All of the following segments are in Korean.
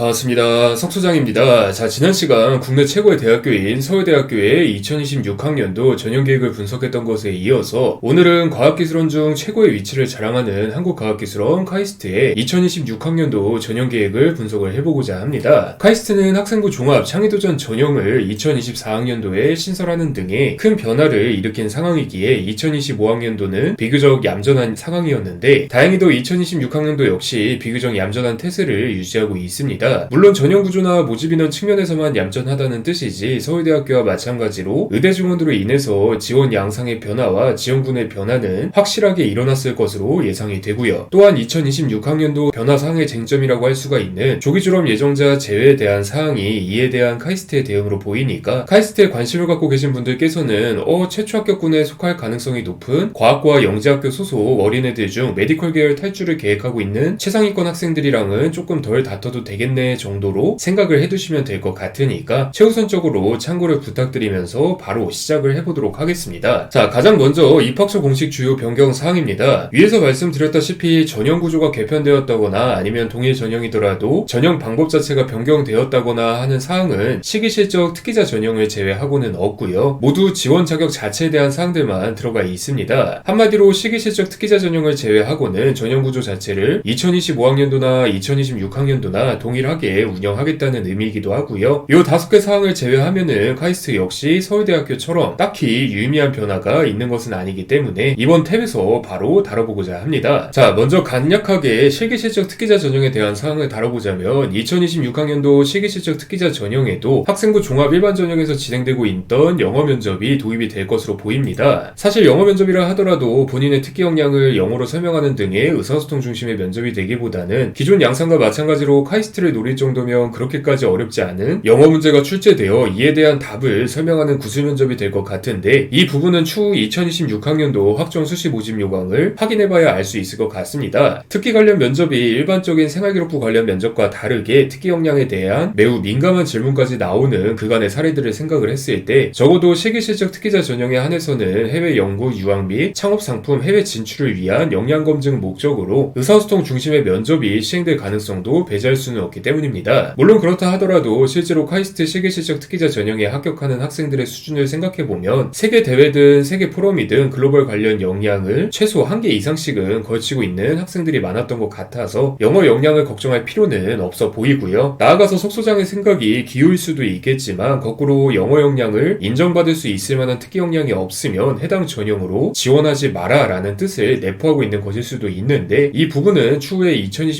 반갑습니다. 석소장입니다. 자, 지난 시간 국내 최고의 대학교인 서울대학교의 2026학년도 전형계획을 분석했던 것에 이어서 오늘은 과학기술원 중 최고의 위치를 자랑하는 한국과학기술원 카이스트의 2026학년도 전형계획을 분석을 해보고자 합니다. 카이스트는 학생부 종합 창의도전 전형을 2024학년도에 신설하는 등의 큰 변화를 일으킨 상황이기에 2025학년도는 비교적 얌전한 상황이었는데 다행히도 2026학년도 역시 비교적 얌전한 태세를 유지하고 있습니다. 물론 전형 구조나 모집 인원 측면에서만 얌전하다는 뜻이지 서울대학교와 마찬가지로 의대 증원으로 인해서 지원 양상의 변화와 지원군의 변화는 확실하게 일어났을 것으로 예상이 되고요. 또한 2026학년도 변화 사항의 쟁점이라고 할 수가 있는 조기 졸업 예정자 제외에 대한 사항이 이에 대한 카이스트의 대응으로 보이니까 카이스트에 관심을 갖고 계신 분들께서는 최초 합격군에 속할 가능성이 높은 과학고와 영재학교 소속 어린애들 중 메디컬 계열 탈주를 계획하고 있는 최상위권 학생들이랑은 조금 덜 다퉈도 되겠네 정도로 생각을 해두시면 될 것 같으니까 최우선적으로 참고를 부탁드리면서 바로 시작을 해보도록 하겠습니다. 자, 가장 먼저 입학처 공식 주요 변경 사항입니다. 위에서 말씀드렸다시피 전형 구조가 개편되었다거나 아니면 동일 전형이더라도 전형 방법 자체가 변경되었다거나 하는 사항은 시기실적 특기자 전형을 제외하고는 없고요. 모두 지원 자격 자체에 대한 사항들만 들어가 있습니다. 한마디로 시기실적 특기자 전형을 제외하고는 전형 구조 자체를 2025학년도나 2026학년도나 동일하게 운영하겠다는 의미이기도 하고요. 요 5개 사항을 제외하면은 카이스트 역시 서울대학교처럼 딱히 유의미한 변화가 있는 것은 아니기 때문에 이번 탭에서 바로 다뤄보고자 합니다. 자, 먼저 간략하게 실기실적 특기자 전형에 대한 사항을 다뤄보자면 2026학년도 실기실적 특기자 전형에도 학생부 종합 일반 전형에서 진행되고 있던 영어 면접이 도입이 될 것으로 보입니다. 사실 영어 면접이라 하더라도 본인의 특기 역량을 영어로 설명하는 등의 의사소통 중심의 면접이 되기보다는 기존 양상과 마찬가지로 카이스트를 노릴 정도면 그렇게까지 어렵지 않은 영어 문제가 출제되어 이에 대한 답을 설명하는 구술 면접이 될 것 같은데 이 부분은 추후 2026학년도 확정 수시 모집 요강을 확인해봐야 알 수 있을 것 같습니다. 특기 관련 면접이 일반적인 생활기록부 관련 면접과 다르게 특기 역량에 대한 매우 민감한 질문까지 나오는 그간의 사례들을 생각을 했을 때 적어도 실기실적 특기자 전형에 한해서는 해외 연구, 유학 및 창업 상품 해외 진출을 위한 역량 검증 목적으로 의사소통 중심의 면접이 시행될 가능성도 배제할 수는 없기 때문입니다. 물론 그렇다 하더라도 실제로 카이스트 실기실적 특기자 전형에 합격하는 학생들의 수준을 생각해보면 세계 대회든 세계 포럼이든 글로벌 관련 역량을 최소 1개 이상씩은 걸치고 있는 학생들이 많았던 것 같아서 영어 역량을 걱정할 필요는 없어 보이고요. 나아가서 속소장의 생각이 기울일 수도 있겠지만 거꾸로 영어 역량을 인정받을 수 있을 만한 특기 역량이 없으면 해당 전형으로 지원하지 마라 라는 뜻을 내포하고 있는 것일 수도 있는데 이 부분은 추후에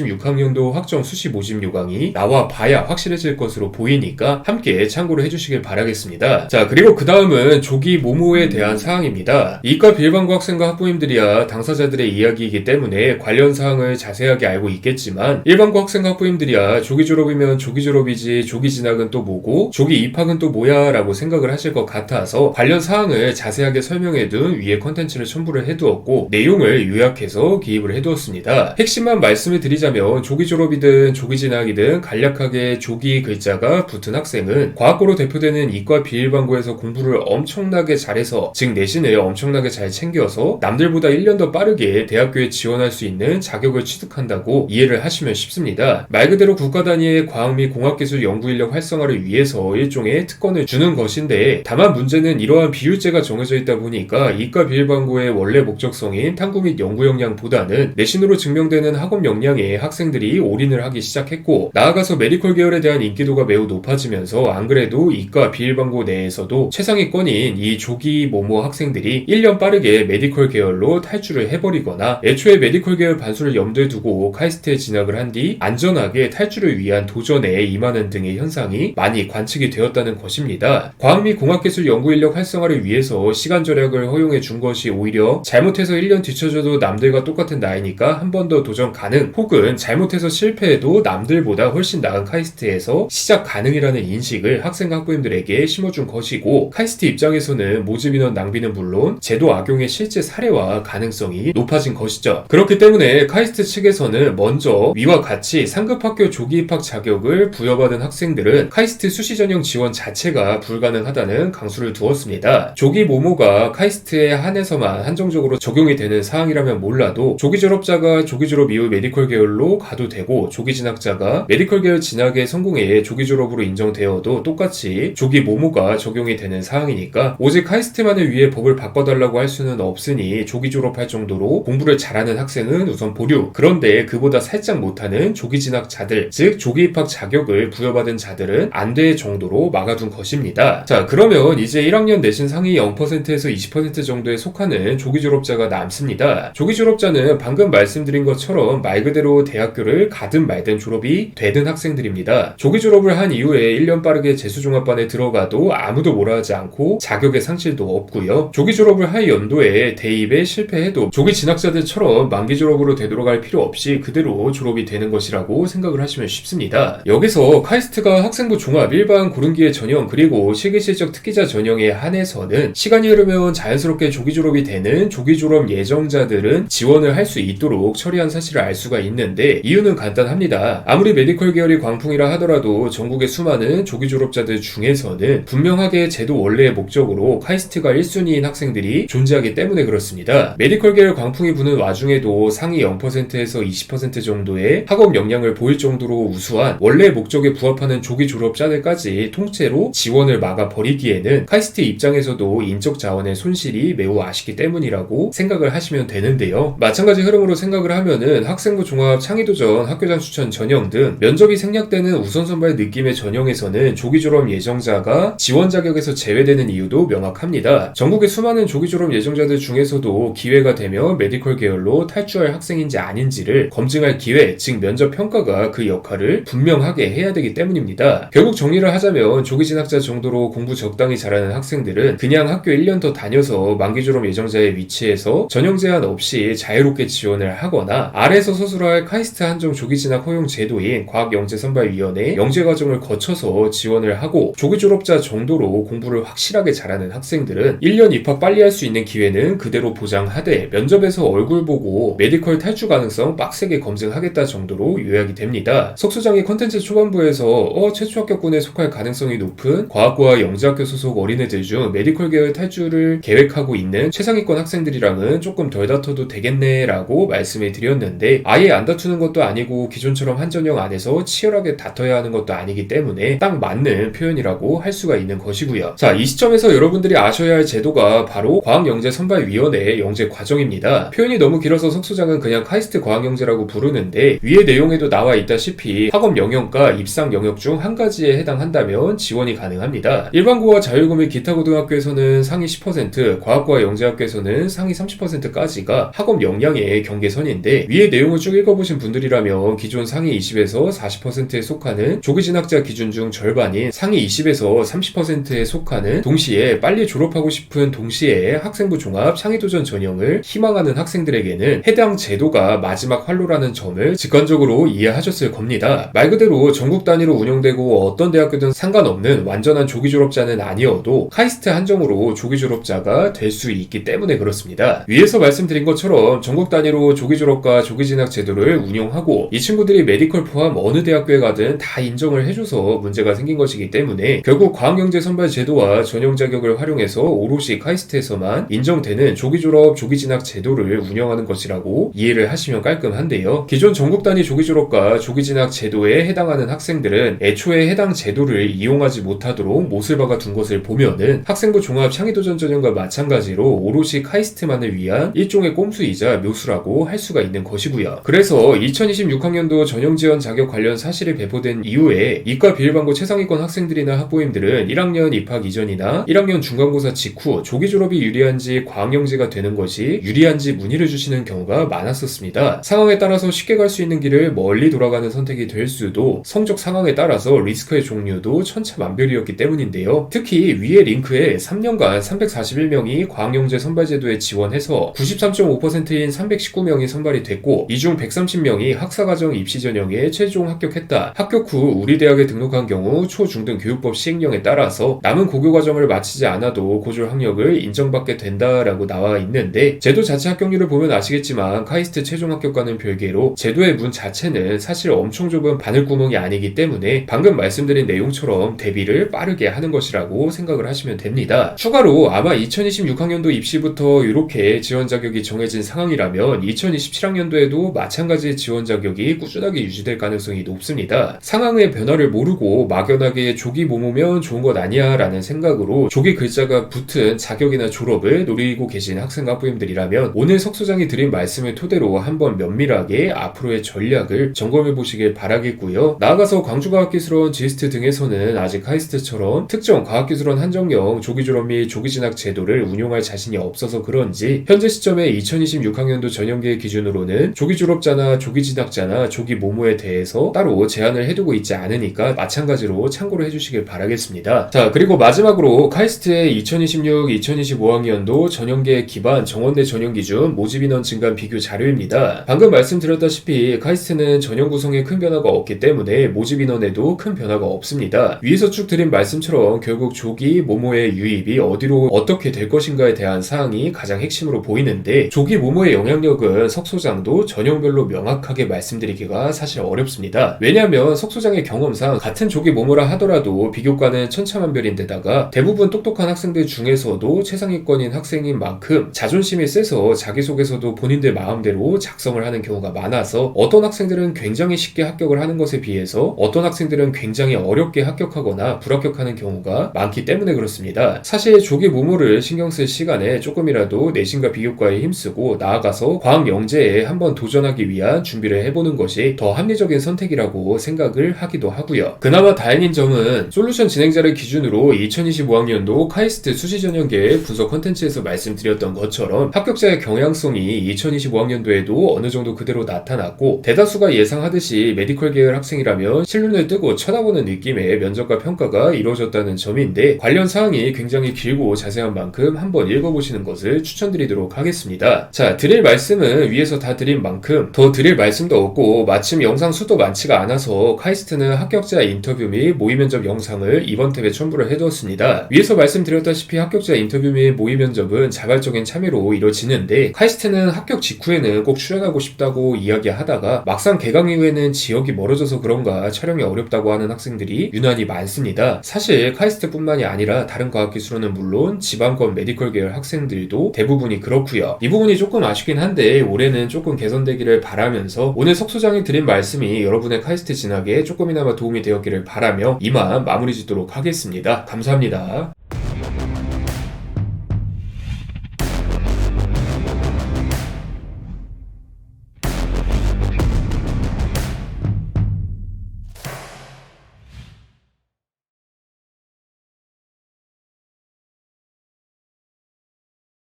2026학년도 확정 수시 모집 요강이 나와 봐야 확실해질 것으로 보이니까 함께 참고를 해주시길 바라겠습니다. 자, 그리고 그 다음은 조기 모모에 대한 사항입니다. 이과 비일반고 학생과 학부모님들이야 당사자들의 이야기이기 때문에 관련 사항을 자세하게 알고 있겠지만 일반고 학생과 학부모님들이야 조기 졸업이면 조기 졸업이지 조기 진학은 또 뭐고 조기 입학은 또 뭐야 라고 생각을 하실 것 같아서 관련 사항을 자세하게 설명해둔 위에 컨텐츠를 첨부를 해두었고 내용을 요약해서 기입을 해두었습니다. 핵심만 말씀을 드리자면 조기 졸업이든 조기 진학이든 간략하게 조기 글자가 붙은 학생은 과학고로 대표되는 이과 비일반고에서 공부를 엄청나게 잘해서 즉 내신을 엄청나게 잘 챙겨서 남들보다 1년 더 빠르게 대학교에 지원할 수 있는 자격을 취득한다고 이해를 하시면 쉽습니다. 말 그대로 국가 단위의 과학 및 공학기술 연구인력 활성화를 위해서 일종의 특권을 주는 것인데 다만 문제는 이러한 비율제가 정해져 있다 보니까 이과 비일반고의 원래 목적성인 탐구 및 연구 역량보다는 내신으로 증명되는 학업 역량에 학생들이 올인을 하기 시작했고 나아가서 메디컬 계열에 대한 인기도가 매우 높아지면서 안 그래도 이과 비일반고 내에서도 최상위권인 이 조기 모모 학생들이 1년 빠르게 메디컬 계열로 탈주를 해버리거나 애초에 메디컬 계열 반수를 염두에 두고 카이스트에 진학을 한 뒤 안전하게 탈주를 위한 도전에 임하는 등의 현상이 많이 관측이 되었다는 것입니다. 과학 및 공학기술 연구인력 활성화를 위해서 시간 절약을 허용해 준 것이 오히려 잘못해서 1년 뒤쳐져도 남들과 똑같은 나이니까 한 번 더 도전 가능 혹은 잘못해서 실패해도 남들보다 훨씬 나은 카이스트에서 시작 가능이라는 인식을 학생과 학부모님들에게 심어준 것이고 카이스트 입장에서는 모집 인원 낭비는 물론 제도 악용의 실제 사례와 가능성이 높아진 것이죠. 그렇기 때문에 카이스트 측에서는 먼저 위와 같이 상급학교 조기 입학 자격을 부여받은 학생들은 카이스트 수시 전형 지원 자체가 불가능하다는 강수를 두었습니다. 조기 모모가 카이스트에 한해서만 한정적으로 적용이 되는 사항이라면 몰라도 조기 졸업자가 조기 졸업 이후 메디컬 계열로 가도 되고 조기 진학자가 메디컬 계열 진학에 성공해 조기 졸업으로 인정되어도 똑같이 조기 모모가 적용이 되는 사항이니까 오직 카이스트만을 위해 법을 바꿔달라고 할 수는 없으니 조기 졸업할 정도로 공부를 잘하는 학생은 우선 보류. 그런데 그보다 살짝 못하는 조기 진학자들, 즉 조기 입학 자격을 부여받은 자들은 안 될 정도로 막아둔 것입니다. 자, 그러면 이제 1학년 내신 상위 0%에서 20% 정도에 속하는 조기 졸업자가 남습니다. 조기 졸업자는 방금 말씀드린 것처럼 말 그대로 대학교를 가든 말든 졸업이 되든 학생들입니다. 조기 졸업을 한 이후에 1년 빠르게 재수종합반에 들어가도 아무도 뭐라 하지 않고 자격의 상실도 없고요. 조기 졸업을 할 연도에 대입에 실패해도 조기 진학자들처럼 만기 졸업으로 되돌아갈 필요 없이 그대로 졸업이 되는 것이라고 생각을 하시면 쉽습니다. 여기서 카이스트가 학생부 종합 일반 고른기회 전형 그리고 실기실적 특기자 전형에 한해서는 시간이 흐르면 자연스럽게 조기 졸업이 되는 조기 졸업 예정자들은 지원을 할 수 있도록 처리한 사실을 알 수가 있는데 이유는 간단합니다. 아무리 메디컬 계열이 광풍이라 하더라도 전국의 수많은 조기 졸업자들 중에서는 분명하게 제도 원래의 목적으로 카이스트가 1순위인 학생들이 존재하기 때문에 그렇습니다. 메디컬 계열 광풍이 부는 와중에도 상위 0%에서 20% 정도의 학업 역량을 보일 정도로 우수한 원래의 목적에 부합하는 조기 졸업자들까지 통째로 지원을 막아버리기에는 카이스트 입장에서도 인적 자원의 손실이 매우 아쉽기 때문이라고 생각을 하시면 되는데요. 마찬가지 흐름으로 생각을 하면은 학생부 종합 창의도전 학교장 추천 전형 등 면접이 생략되는 우선 선발 느낌의 전형에서는 조기 졸업 예정자가 지원 자격에서 제외되는 이유도 명확합니다. 전국의 수많은 조기 졸업 예정자들 중에서도 기회가 되면 메디컬 계열로 탈주할 학생인지 아닌지를 검증할 기회, 즉 면접 평가가 그 역할을 분명하게 해야 되기 때문입니다. 결국 정리를 하자면 조기 진학자 정도로 공부 적당히 잘하는 학생들은 그냥 학교 1년 더 다녀서 만기 졸업 예정자의 위치에서 전형 제한 없이 자유롭게 지원을 하거나 아래에서 서술할 카이스트 한정 조기 진학 허용 제도인 과학영재선발위원회 영재 과정을 거쳐서 지원을 하고 조기 졸업자 정도로 공부를 확실하게 잘하는 학생들은 1년 입학 빨리 할 수 있는 기회는 그대로 보장하되 면접에서 얼굴 보고 메디컬 탈주 가능성 빡세게 검증하겠다 정도로 요약이 됩니다. 석수장이 컨텐츠 초반부에서 최초 합격군에 속할 가능성이 높은 과학고와 영재학교 소속 어린애들 중 메디컬 계열 탈주를 계획하고 있는 최상위권 학생들이랑은 조금 덜 다퉈도 되겠네 라고 말씀을 드렸는데 아예 안 다투는 것도 아니고 기존처럼 한 전형 안에서 치열하게 다퉈야 하는 것도 아니기 때문에 딱 맞는 표현이라고 할 수가 있는 것이고요. 자, 이 시점에서 여러분들이 아셔야 할 제도가 바로 과학영재선발위원회 영재 과정입니다. 표현이 너무 길어서 석수장은 그냥 카이스트 과학영재라고 부르는데 위의 내용에도 나와 있다시피 학업 영역과 입상 영역 중 한 가지에 해당한다면 지원이 가능합니다. 일반고와 자율고 및 기타 고등학교에서는 상위 10%, 과학고와 영재학교에서는 상위 30%까지가 학업 역량의 경계선인데 위의 내용을 쭉 읽어보신 분들이라면 기존 상위 20에서 40%에 속하는 조기 진학자 기준 중 절반인 상위 20에서 30%에 속하는 동시에 빨리 졸업하고 싶은 동시에 학생부 종합 창의도전 전형을 희망하는 학생들에게는 해당 제도가 마지막 활로라는 점을 직관적으로 이해하셨을 겁니다. 말 그대로 전국 단위로 운영되고 어떤 대학교든 상관없는 완전한 조기 졸업자는 아니어도 카이스트 한정으로 조기 졸업자가 될 수 있기 때문에 그렇습니다. 위에서 말씀드린 것처럼 전국 단위로 조기 졸업과 조기 진학 제도를 운영하고 이 친구들이 메디컬 포함 어느 대학교에 가든 다 인정을 해줘서 문제가 생긴 것이기 때문에 결국 과학영재 선발 제도와 전형 자격을 활용해서 오롯이 카이스트에서만 인정되는 조기 졸업, 조기 진학 제도를 운영하는 것이라고 이해를 하시면 깔끔한데요. 기존 전국 단위 조기 졸업과 조기 진학 제도에 해당하는 학생들은 애초에 해당 제도를 이용하지 못하도록 못을 박아 둔 것을 보면은 학생부 종합 창의도전 전형과 마찬가지로 오롯이 카이스트만을 위한 일종의 꼼수이자 묘수라고 할 수가 있는 것이고요. 그래서 2026학년도 전형 지원 자격 관련 사실이 배포된 이후에 이과 비일반고 최상위권 학생들이나 학부모님들은 1학년 입학 이전이나 1학년 중간고사 직후 조기 졸업이 유리한지 과학영재가 되는 것이 유리한지 문의를 주시는 경우가 많았었습니다. 상황에 따라서 쉽게 갈 수 있는 길을 멀리 돌아가는 선택이 될 수도 성적 상황에 따라서 리스크의 종류도 천차만별이었기 때문인데요. 특히 위의 링크에 3년간 341명이 과학영재 선발제도에 지원해서 93.5%인 319명이 선발이 됐고 이 중 130명이 학사과정 입시 전형에 최종 합격했다. 합격 후 우리 대학에 등록한 경우 초, 중 등 교육법 시행령에 따라서 남은 고교 과정을 마치지 않아도 고졸 학력을 인정받게 된다라고 나와 있는데 제도 자체 합격률을 보면 아시겠지만 카이스트 최종 합격과는 별개로 제도의 문 자체는 사실 엄청 좁은 바늘구멍이 아니기 때문에 방금 말씀드린 내용처럼 대비를 빠르게 하는 것이라고 생각을 하시면 됩니다. 추가로 아마 2026학년도 입시부터 이렇게 지원 자격이 정해진 상황이라면 2027학년도에도 마찬가지의 지원 자격이 꾸준하게 유지될 가능성이 가능성이 높습니다. 상황의 변화를 모르고 막연하게 조기 모모면 좋은 것 아니야 라는 생각으로 조기 글자가 붙은 자격이나 졸업을 노리고 계신 학생 학부님들이라면 오늘 석소장이 드린 말씀을 토대로 한번 면밀하게 앞으로의 전략을 점검해 보시길 바라겠고요. 나아가서 광주과학기술원 지스트 등에서는 아직 카이스트처럼 특정 과학기술원 한정형 조기 졸업 및 조기 진학 제도를 운용할 자신이 없어서 그런지 현재 시점에 2026학년도 전형계 기준으로는 조기 졸업자나 조기 진학자나 조기 모모에 대해서 따로 제한을 해두고 있지 않으니까 마찬가지로 참고를 해주시길 바라겠습니다. 자, 그리고 마지막으로 카이스트의 2026-2025학년도 전형계 기반 정원대 전형 기준 모집 인원 증가 비교 자료입니다. 방금 말씀드렸다시피 카이스트는 전형 구성에 큰 변화가 없기 때문에 모집 인원에도 큰 변화가 없습니다. 위에서 쭉 드린 말씀처럼 결국 조기 모모의 유입이 어디로 어떻게 될 것인가에 대한 사항이 가장 핵심으로 보이는데 조기 모모의 영향력은 석소장도 전형별로 명확하게 말씀드리기가 사실 어렵습니다. 왜냐하면 석소장의 경험상 같은 조기 모모라 하더라도 비교과는 천차만별인데다가 대부분 똑똑한 학생들 중에서도 최상위권인 학생인 만큼 자존심이 세서 자기소개서도 본인들 마음대로 작성을 하는 경우가 많아서 어떤 학생들은 굉장히 쉽게 합격을 하는 것에 비해서 어떤 학생들은 굉장히 어렵게 합격하거나 불합격하는 경우가 많기 때문에 그렇습니다. 사실 조기 모모를 신경 쓸 시간에 조금이라도 내신과 비교과에 힘쓰고 나아가서 과학 영재에 한번 도전하기 위한 준비를 해보는 것이 더 합리적인 선택이라고 생각을 하기도 하고요. 그나마 다행인 점은 솔루션 진행자를 기준으로 2025학년도 카이스트 수시전형계 분석 컨텐츠에서 말씀드렸던 것처럼 합격자의 경향성이 2025학년도에도 어느 정도 그대로 나타났고 대다수가 예상하듯이 메디컬 계열 학생이라면 실눈을 뜨고 쳐다보는 느낌의 면접과 평가가 이루어졌다는 점인데 관련 사항이 굉장히 길고 자세한 만큼 한번 읽어보시는 것을 추천드리도록 하겠습니다. 자, 드릴 말씀은 위에서 다 드린 만큼 더 드릴 말씀도 없고 마침 영상 수도 많지가 않아서 카이스트는 합격자 인터뷰 및 모의 면접 영상을 이번 탭에 첨부를 해두었습니다. 위에서 말씀드렸다시피 합격자 인터뷰 및 모의 면접은 자발적인 참여로 이루어지는데 카이스트는 합격 직후에는 꼭 출연하고 싶다고 이야기하다가 막상 개강 이후에는 지역이 멀어져서 그런가 촬영이 어렵다고 하는 학생들이 유난히 많습니다. 사실 카이스트뿐만이 아니라 다른 과학기술원은 물론 지방권 메디컬 계열 학생들도 대부분이 그렇고요. 이 부분이 조금 아쉽긴 한데 올해는 조금 개선되기를 바라면서 오늘 석소장이 드린 말씀이 여러분의 카이스트 진학에 조금이나마 도움이 되었기를 바라며 이만 마무리 짓도록 하겠습니다. 감사합니다.